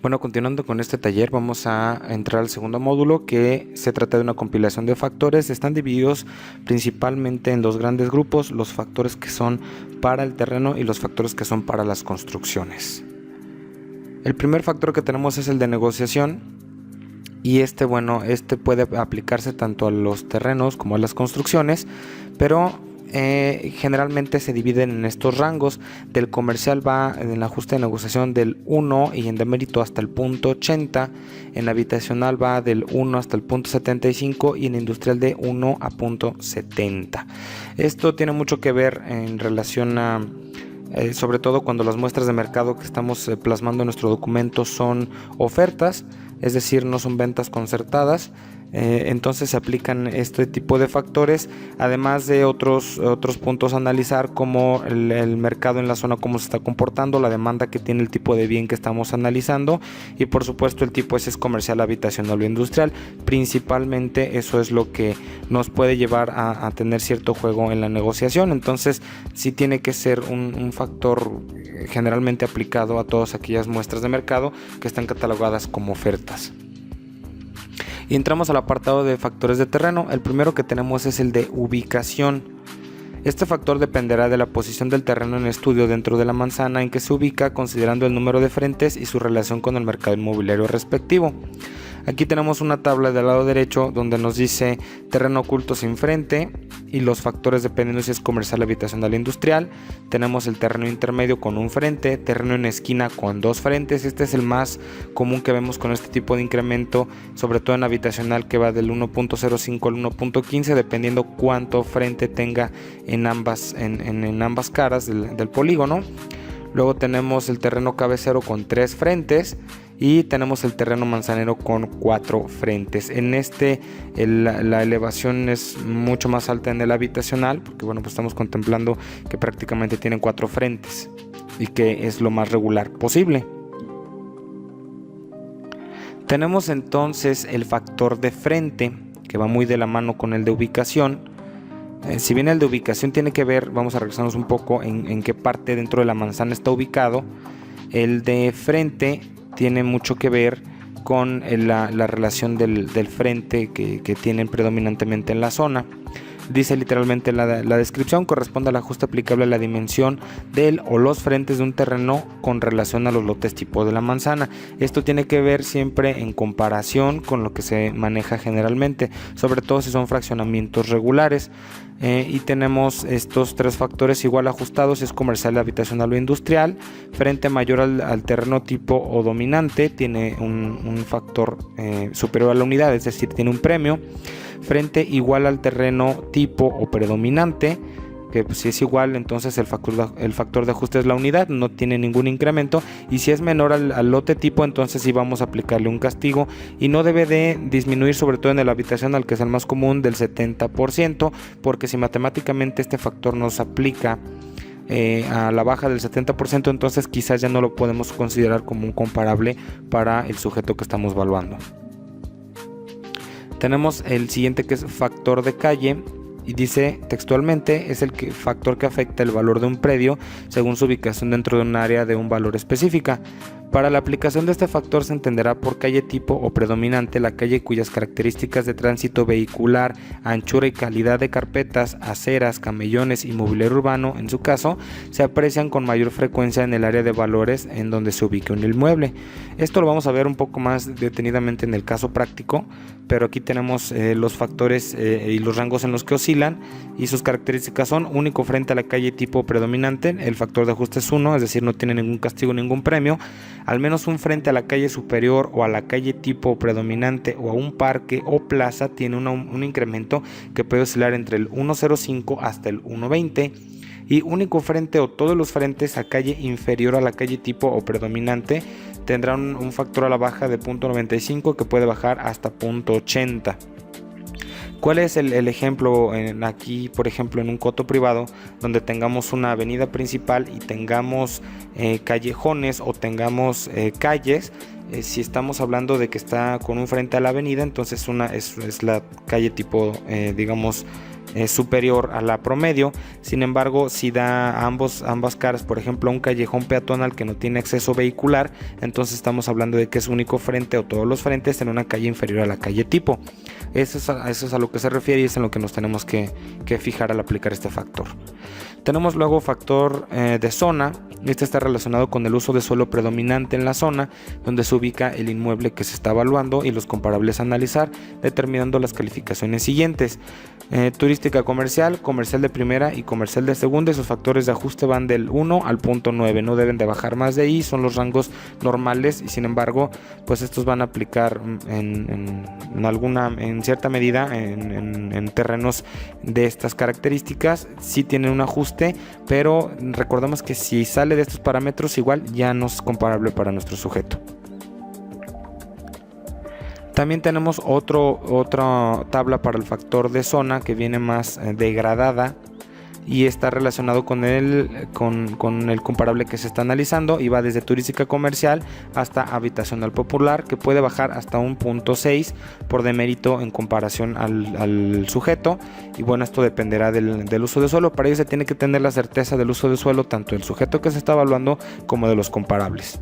Bueno, continuando con este taller, vamos a entrar al segundo módulo, que se trata de una compilación de factores. Están divididos principalmente en dos grandes grupos: los factores que son para el terreno y los factores que son para las construcciones. El primer factor que tenemos es el de negociación, y este puede aplicarse tanto a los terrenos como a las construcciones, pero generalmente se dividen en estos rangos. Del comercial va en el ajuste de negociación del 1 y en demérito hasta el punto 80. En habitacional va del 1 hasta el punto 75 y en industrial de 1 a punto 70. Esto tiene mucho que ver en relación a sobre todo cuando las muestras de mercado que estamos plasmando en nuestro documento son ofertas, es decir, no son ventas concertadas. Entonces se aplican este tipo de factores, además de otros puntos a analizar, como el mercado en la zona, cómo se está comportando, la demanda que tiene el tipo de bien que estamos analizando, y por supuesto el tipo ese es comercial, habitacional o industrial. Principalmente eso es lo que nos puede llevar a tener cierto juego en la negociación. Entonces sí tiene que ser un factor generalmente aplicado a todas aquellas muestras de mercado que están catalogadas como ofertas. Y entramos al apartado de factores de terreno. El primero que tenemos es el de ubicación. Este factor dependerá de la posición del terreno en estudio dentro de la manzana en que se ubica, considerando el número de frentes y su relación con el mercado inmobiliario respectivo. Aquí tenemos una tabla del lado derecho donde nos dice terreno oculto sin frente y los factores dependiendo si es comercial, habitacional o industrial. Tenemos el terreno intermedio con un frente, terreno en esquina con dos frentes. Este es el más común que vemos con este tipo de incremento, sobre todo en habitacional, que va del 1.05 al 1.15, dependiendo cuánto frente tenga en ambas caras del polígono. Luego tenemos el terreno cabecero con 3 frentes y tenemos el terreno manzanero con 4 frentes. En la elevación es mucho más alta en el habitacional, porque pues estamos contemplando que prácticamente tienen 4 frentes y que es lo más regular posible. Tenemos entonces el factor de frente, que va muy de la mano con el de ubicación. Si bien el de ubicación tiene que ver, vamos a regresarnos un poco en qué parte dentro de la manzana está ubicado. El de frente tiene mucho que ver con la relación del frente que tienen predominantemente en la zona. Dice literalmente la descripción: corresponde al ajuste aplicable a la dimensión del o los frentes de un terreno con relación a los lotes tipo de la manzana. Esto tiene que ver siempre en comparación con lo que se maneja generalmente, sobre todo si son fraccionamientos regulares. Y tenemos estos 3 factores igual ajustados: es comercial, habitacional o industrial. Frente mayor al terreno tipo o dominante tiene un factor superior a la unidad, es decir, tiene un premio. Frente igual al terreno tipo o predominante, que si es igual, entonces el factor de ajuste es la unidad, no tiene ningún incremento. Y si es menor al lote tipo, entonces sí vamos a aplicarle un castigo, y no debe de disminuir, sobre todo en el habitacional, que es el más común, del 70%, porque si matemáticamente este factor nos aplica a la baja del 70%, entonces quizás ya no lo podemos considerar como un comparable para el sujeto que estamos evaluando. Tenemos el siguiente, que es factor de calle, y dice textualmente: es el factor que afecta el valor de un predio según su ubicación dentro de un área de un valor específica. Para la aplicación de este factor se entenderá por calle tipo o predominante la calle cuyas características de tránsito vehicular, anchura y calidad de carpetas, aceras, camellones y mobiliario urbano, en su caso, se aprecian con mayor frecuencia en el área de valores en donde se ubique un inmueble. Esto lo vamos a ver un poco más detenidamente en el caso práctico, pero aquí tenemos los factores y los rangos en los que oscilan, y sus características son: único frente a la calle tipo predominante, el factor de ajuste es 1, es decir, no tiene ningún castigo, ningún premio. Al menos un frente a la calle superior o a la calle tipo predominante o a un parque o plaza tiene un incremento que puede oscilar entre el 1.05 hasta el 1.20. Y único frente o todos los frentes a calle inferior a la calle tipo o predominante tendrán un factor a la baja de 0.95, que puede bajar hasta 0.80. ¿Cuál es el ejemplo aquí, por ejemplo, en un coto privado donde tengamos una avenida principal y tengamos callejones o tengamos calles? Si estamos hablando de que está con un frente a la avenida, entonces es la calle tipo, digamos, superior a la promedio. Sin embargo, si da a ambas caras, por ejemplo, a un callejón peatonal que no tiene acceso vehicular, entonces estamos hablando de que es único frente o todos los frentes en una calle inferior a la calle tipo. Eso es a lo que se refiere y es en lo que nos tenemos que fijar al aplicar este factor. Tenemos luego factor de zona. Este está relacionado con el uso de suelo predominante en la zona donde se ubica el inmueble que se está evaluando y los comparables a analizar, determinando las calificaciones siguientes: turística comercial, comercial de primera y comercial de segunda. Esos factores de ajuste van del 1 al punto 9, no deben de bajar más de ahí, son los rangos normales, y sin embargo pues estos van a aplicar en cierta medida en terrenos de estas características. Sí tienen un ajuste, pero recordemos que si sale de estos parámetros igual ya no es comparable para nuestro sujeto. También tenemos otra tabla para el factor de zona que viene más degradada y está relacionado con el comparable que se está analizando, y va desde turística comercial hasta habitacional popular, que puede bajar hasta un punto 6 por demérito en comparación al sujeto. Y bueno, esto dependerá del uso de suelo. Para ello se tiene que tener la certeza del uso de suelo tanto del sujeto que se está evaluando como de los comparables.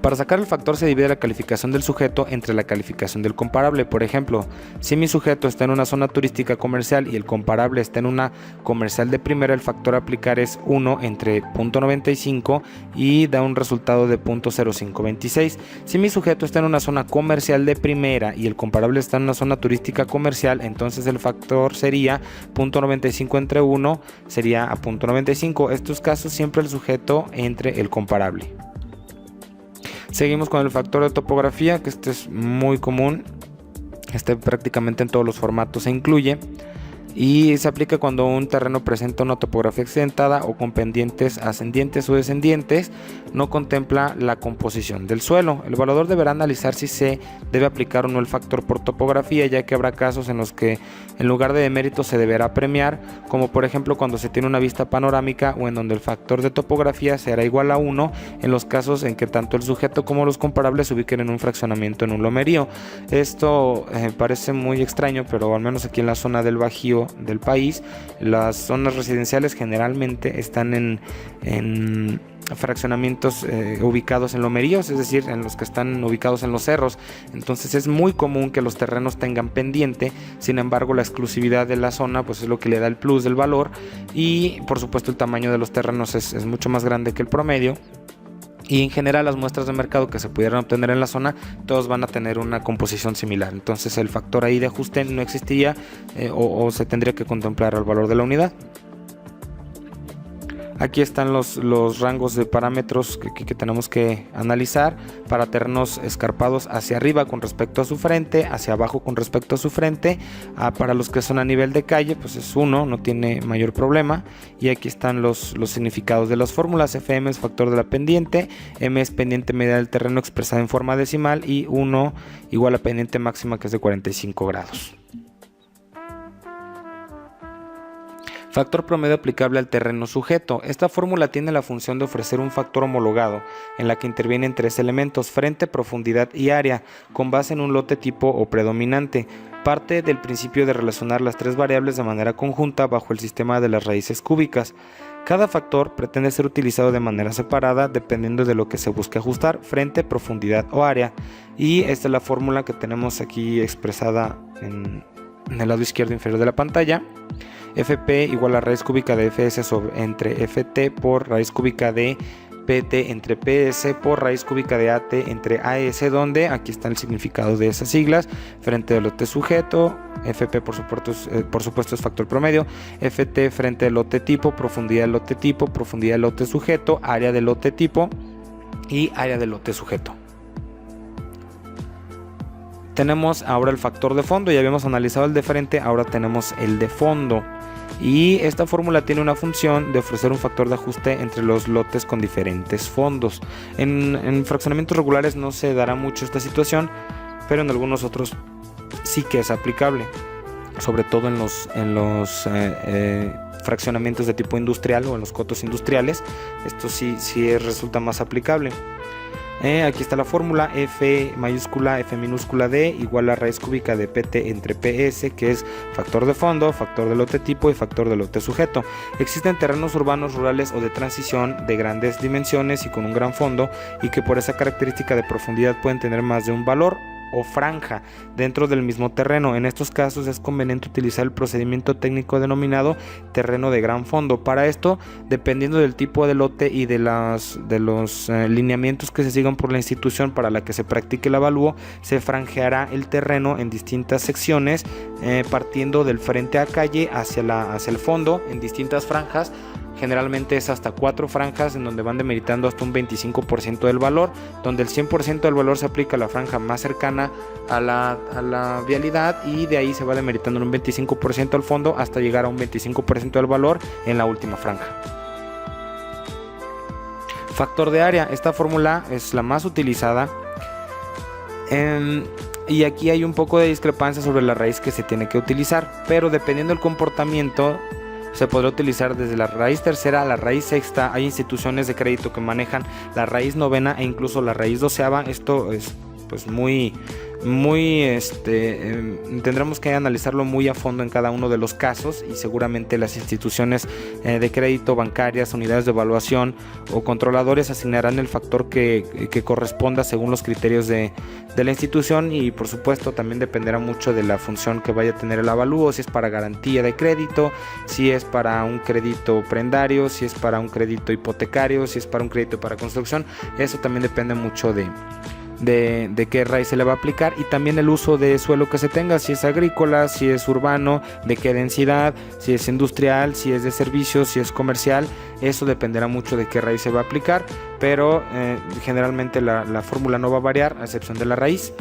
Para sacar el factor se divide la calificación del sujeto entre la calificación del comparable. Por ejemplo, si mi sujeto está en una zona turística comercial y el comparable está en una comercial de primera, el factor a aplicar es 1 entre 0.95 y da un resultado de 0.0526. Si mi sujeto está en una zona comercial de primera y el comparable está en una zona turística comercial, entonces el factor sería 0.95 entre 1, sería a 0.95. Estos casos siempre el sujeto entre el comparable. Seguimos con el factor de topografía, que este es muy común, prácticamente en todos los formatos se incluye y se aplica cuando un terreno presenta una topografía accidentada o con pendientes ascendientes o descendientes, no contempla la composición del suelo. El evaluador deberá analizar si se debe aplicar o no el factor por topografía, ya que habrá casos en los que en lugar de demérito se deberá premiar, como por ejemplo cuando se tiene una vista panorámica o en donde el factor de topografía será igual a 1 en los casos en que tanto el sujeto como los comparables se ubiquen en un fraccionamiento en un lomerío. Esto parece muy extraño, pero al menos aquí en la zona del Bajío del país, las zonas residenciales generalmente están en fraccionamientos ubicados en lomeríos, es decir, en los que están ubicados en los cerros. Entonces es muy común que los terrenos tengan pendiente. Sin embargo, la exclusividad de la zona pues es lo que le da el plus del valor, y por supuesto el tamaño de los terrenos es mucho más grande que el promedio. Y en general las muestras de mercado que se pudieran obtener en la zona, todos van a tener una composición similar. Entonces el factor ahí de ajuste no existiría o se tendría que contemplar al valor de la unidad. Aquí están los rangos de parámetros que tenemos que analizar para terrenos escarpados hacia arriba con respecto a su frente, hacia abajo con respecto a su frente. Para los que son a nivel de calle, pues es 1, no tiene mayor problema. Y aquí están los significados de las fórmulas. FM es factor de la pendiente, M es pendiente media del terreno expresada en forma decimal, y 1 igual a pendiente máxima, que es de 45 grados. Factor promedio aplicable al terreno sujeto. Esta fórmula tiene la función de ofrecer un factor homologado en la que intervienen 3 elementos: frente, profundidad y área, con base en un lote tipo o predominante. Parte del principio de relacionar las 3 variables de manera conjunta bajo el sistema de las raíces cúbicas. Cada factor pretende ser utilizado de manera separada dependiendo de lo que se busque ajustar: frente, profundidad o área. Y esta es la fórmula que tenemos aquí expresada en el lado izquierdo inferior de la pantalla. Fp igual a raíz cúbica de Fs entre Ft por raíz cúbica de Pt entre Ps por raíz cúbica de At entre As, donde aquí está el significado de esas siglas: frente del lote sujeto, Fp por supuesto es factor promedio, Ft frente del lote tipo, profundidad del lote tipo, profundidad del lote sujeto, área del lote tipo y área del lote sujeto. Tenemos ahora el factor de fondo. Ya habíamos analizado el de frente, ahora tenemos el de fondo. Y esta fórmula tiene una función de ofrecer un factor de ajuste entre los lotes con diferentes fondos. En fraccionamientos regulares no se dará mucho esta situación, pero en algunos otros sí que es aplicable, sobre todo en los fraccionamientos de tipo industrial o en los cotos industriales. Esto sí resulta más aplicable. Aquí está la fórmula: F mayúscula F minúscula D igual a raíz cúbica de PT entre PS, que es factor de fondo, factor de lote tipo y factor de lote sujeto. Existen terrenos urbanos, rurales o de transición de grandes dimensiones y con un gran fondo, y que por esa característica de profundidad pueden tener más de un valor o franja dentro del mismo terreno. En estos casos es conveniente utilizar el procedimiento técnico denominado terreno de gran fondo. Para esto, dependiendo del tipo de lote y de los lineamientos que se sigan por la institución para la que se practique el avalúo, se franjeará el terreno en distintas secciones, partiendo del frente a calle hacia el fondo en distintas franjas. Generalmente es hasta 4 franjas, en donde van demeritando hasta un 25% del valor, donde el 100% del valor se aplica a la franja más cercana a la vialidad, y de ahí se va demeritando un 25% al fondo hasta llegar a un 25% del valor en la última franja. Factor de área. Esta fórmula es la más utilizada. Y aquí hay un poco de discrepancia sobre la raíz que se tiene que utilizar, pero dependiendo del comportamiento se podrá utilizar desde la raíz tercera a la raíz sexta. Hay instituciones de crédito que manejan la raíz novena e incluso la raíz doceava. Esto es pues tendremos que analizarlo muy a fondo en cada uno de los casos, y seguramente las instituciones de crédito, bancarias, unidades de evaluación o controladores asignarán el factor que corresponda según los criterios de la institución, y por supuesto también dependerá mucho de la función que vaya a tener el avalúo, si es para garantía de crédito, si es para un crédito prendario, si es para un crédito hipotecario, si es para un crédito para construcción. Eso también depende mucho de qué raíz se le va a aplicar, y también el uso de suelo que se tenga, si es agrícola, si es urbano, de qué densidad, si es industrial, si es de servicios, si es comercial. Eso dependerá mucho de qué raíz se va a aplicar, pero generalmente la fórmula no va a variar a excepción de la raíz.